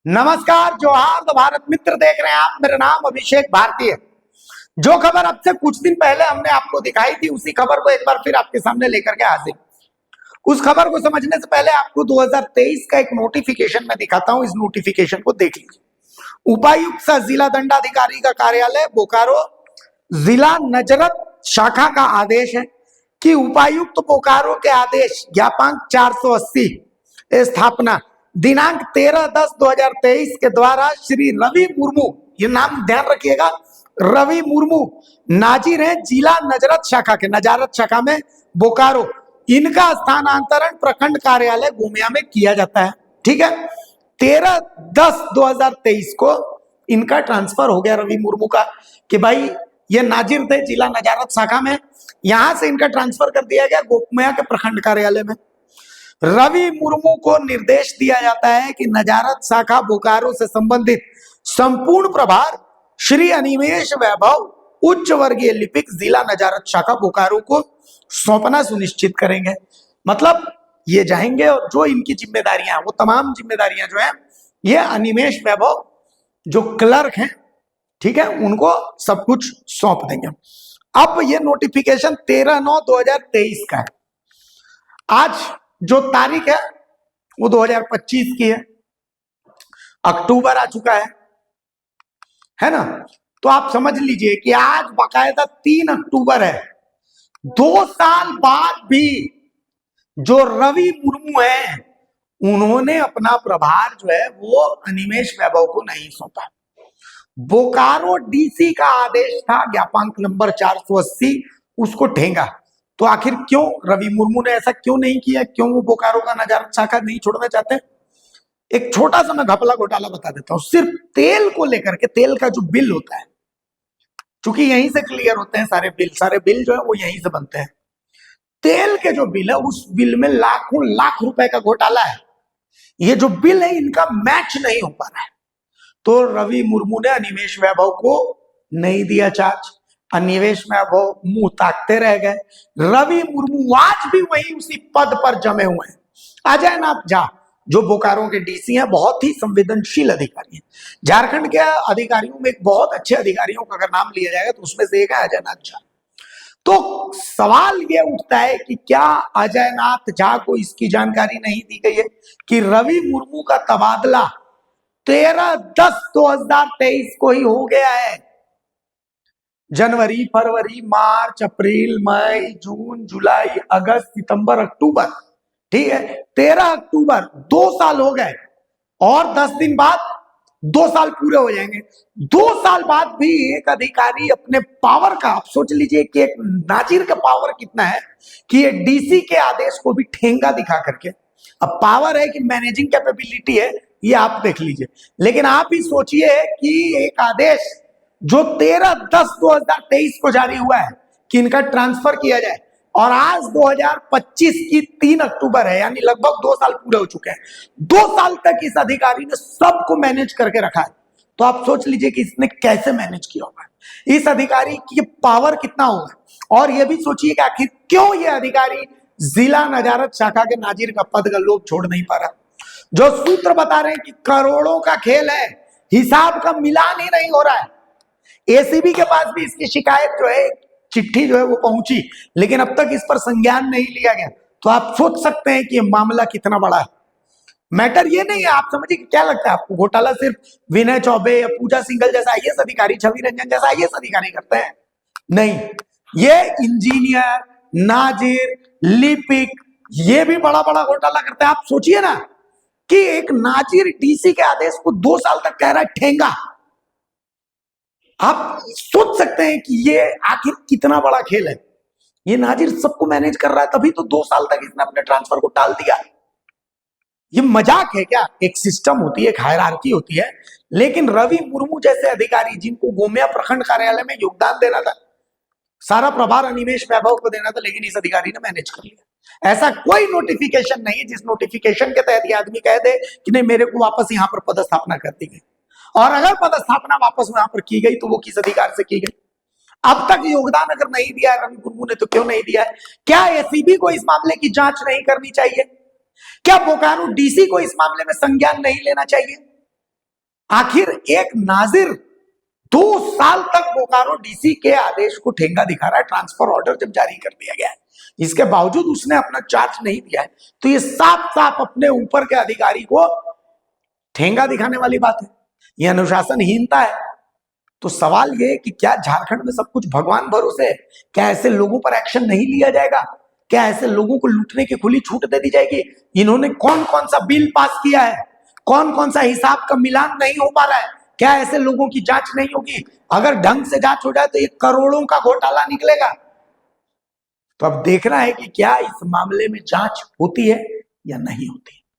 नमस्कार, जोहार। तो भारत मित्र देख रहे हैं आप। मेरा नाम अभिषेक भारती है। जो खबर अब से कुछ दिन पहले हमने आपको दिखाई थी, उसी खबर को एक बार फिर आपके सामने लेकर के हाजिर। उस खबर को समझने से पहले आपको 2023 का एक नोटिफिकेशन मैं दिखाता हूं। इस नोटिफिकेशन को देख लीजिए। उपायुक्त सह जिला दंडाधिकारी का कार्यालय बोकारो जिला नजरत शाखा का आदेश है कि उपायुक्त बोकारो के आदेश ज्ञापांक 480 स्थापना दिनांक 13/10/2023 के द्वारा श्री रवि मुर्मू, ये नाम ध्यान रखिएगा, रवि मुर्मू नाजिर है जिला नजरत शाखा के, नजारत शाखा में बोकारो। इनका स्थानांतरण प्रखंड कार्यालय गोमिया में किया जाता है। ठीक है, 13/10/2023 को इनका ट्रांसफर हो गया रवि मुर्मू का, कि भाई ये नाजिर थे जिला नजारत शाखा में, यहां से इनका ट्रांसफर कर दिया गया गोमिया के प्रखंड कार्यालय में। रवि मुर्मू को निर्देश दिया जाता है कि नजारत शाखा बोकारो से संबंधित संपूर्ण प्रभार श्री अनिमेष वैभव उच्च वर्गीय लिपिक जिला नजारत शाखा बोकारो को सौंपना सुनिश्चित करेंगे। मतलब ये जाएंगे और जो इनकी जिम्मेदारियां, वो तमाम जिम्मेदारियां जो है ये अनिमेष वैभव जो क्लर्क हैं, ठीक है, उनको सब कुछ सौंप देंगे। अब ये नोटिफिकेशन 13/9/2023 का है। आज जो तारीख है वो 2025 की है, अक्टूबर आ चुका है ना। तो आप समझ लीजिए कि आज बाकायदा 3 अक्टूबर है। 2 साल बाद भी जो रवि मुर्मू है उन्होंने अपना प्रभार जो है वो अनिमेष वैभव को नहीं सौंपा। बोकारो डीसी का आदेश था ज्ञापांक नंबर 480, उसको ठेंगा। तो आखिर क्यों रवि मुर्मू ने ऐसा क्यों नहीं किया? क्यों वो बोकारो का नजारत शाखा नहीं छोड़ना चाहते? एक छोटा सा मैं घपला घोटाला बता देता हूं। सिर्फ तेल को लेकर के, तेल का जो बिल होता है, चूंकि यहीं से क्लियर होते हैं सारे बिल जो है वो यहीं से बनते हैं। तेल के जो बिल है उस बिल में लाखों लाख रुपए का घोटाला है। ये जो बिल है इनका मैच नहीं हो पा रहा है। तो रवि मुर्मू ने अनिमेष वैभव को नहीं दिया चार्ज। अनिमेष वैभव मुंह ताकते रह गए। रवि मुर्मू आज भी वही उसी पद पर जमे हुए हैं। अजय नाथ झा जो बोकारो के डीसी हैं, बहुत ही संवेदनशील अधिकारी हैं। झारखंड के अधिकारियों में एक बहुत अच्छे अधिकारियों का अगर नाम लिया जाएगा तो उसमें से एक है अजय नाथ झा। तो सवाल ये उठता है कि क्या अजय नाथ झा को इसकी जानकारी नहीं दी गई है कि रवि मुर्मू का तबादला 13/10/2023 को ही हो गया है। जनवरी, फरवरी, मार्च, अप्रैल, मई, जून, जुलाई, अगस्त, सितंबर, अक्टूबर, ठीक है, 13 अक्टूबर, 2 साल हो गए और 10 दिन बाद 2 साल पूरे हो जाएंगे। 2 साल बाद भी एक अधिकारी अपने पावर का, आप सोच लीजिए कि एक नाजिर का पावर कितना है कि ये डीसी के आदेश को भी ठेंगा दिखा करके, अब पावर है कि मैनेजिंग कैपेबिलिटी है, ये आप देख लीजिए। लेकिन आप ही सोचिए कि एक आदेश जो 13/10/2023 को जारी हुआ है कि इनका ट्रांसफर किया जाए, और आज 2025 की 3 अक्टूबर है, यानी लगभग 2 साल पूरे हो चुके हैं। 2 साल तक इस अधिकारी ने सबको मैनेज करके रखा है। तो आप सोच लीजिए कि इसने कैसे मैनेज किया होगा, इस अधिकारी की पावर कितना होगा। और यह भी सोचिए कि आखिर क्यों यह अधिकारी जिला नजारत शाखा के नाजिर का पद का लोग छोड़ नहीं पा रहा। जो सूत्र बता रहे हैं कि करोड़ों का खेल है, हिसाब का मिलान ही नहीं हो रहा है। एसीबी के पास भी इसकी शिकायत जो है, चिट्ठी जो है वो पहुंची, लेकिन अब तक इस पर संज्ञान नहीं लिया गया। तो आप सोच सकते हैं कि ये मामला कितना बड़ा है। मैटर ये नहीं है, आप समझिए, क्या लगता है आपको घोटाला सिर्फ विनय चौबे या पूजा सिंघल जैसा आईएएस अधिकारी, छवि रंजन जैसा आईएएस अधिकारी करते हैं? नहीं, ये इंजीनियर, नाजिर, लिपिक, ये भी बड़ा बड़ा घोटाला करते हैं। आप सोचिए ना कि एक नाजिर डीसी के आदेश को 2 साल तक कह रहा है ठेंगा। आप सोच सकते हैं कि ये आखिर कितना बड़ा खेल है। ये नाजिर सबको मैनेज कर रहा है, तभी तो 2 साल तक इसने अपने ट्रांसफर को टाल दिया। ये मजाक है क्या? एक सिस्टम होती है, एक हायरार्की होती है। लेकिन रवि मुर्मू जैसे अधिकारी जिनको गोमिया प्रखंड कार्यालय में योगदान देना था, सारा प्रभार अनिमेष वैभव को देना था, लेकिन इस अधिकारी ने मैनेज कर लिया। ऐसा कोई नोटिफिकेशन नहीं है जिस नोटिफिकेशन के तहत ये आदमी कह दे कि नहीं, मेरे को वापस यहां पर पदस्थापना कर दी गई। और अगर पदस्थापना वापस वहां पर की गई तो वो किस अधिकार से की गई? अब तक योगदान अगर नहीं दिया है रवि मुर्मू ने, तो क्यों नहीं दिया है? क्या एसीबी को इस मामले की जांच नहीं करनी चाहिए? क्या बोकारो डीसी को इस मामले में संज्ञान नहीं लेना चाहिए? आखिर एक नाजिर 2 साल तक बोकारो डीसी के आदेश को ठेंगा दिखा रहा है, ट्रांसफर ऑर्डर जब जारी कर दिया गया है, इसके बावजूद उसने अपना चार्ज नहीं दिया है, तो ये साफ साफ अपने ऊपर के अधिकारी को ठेंगा दिखाने वाली बात है, ये अनुशासनहीनता है। तो सवाल ये है कि क्या झारखंड में सब कुछ भगवान भरोसे है? क्या ऐसे लोगों पर एक्शन नहीं लिया जाएगा? क्या ऐसे लोगों को लूटने की खुली छूट दे दी जाएगी? इन्होंने कौन कौन सा बिल पास किया है, कौन कौन सा हिसाब का मिलान नहीं हो पा रहा है, क्या ऐसे लोगों की जांच नहीं होगी? अगर ढंग से जांच हो जाए तो ये करोड़ों का घोटाला निकलेगा। तो अब देखना है कि क्या इस मामले में जांच होती है या नहीं होती।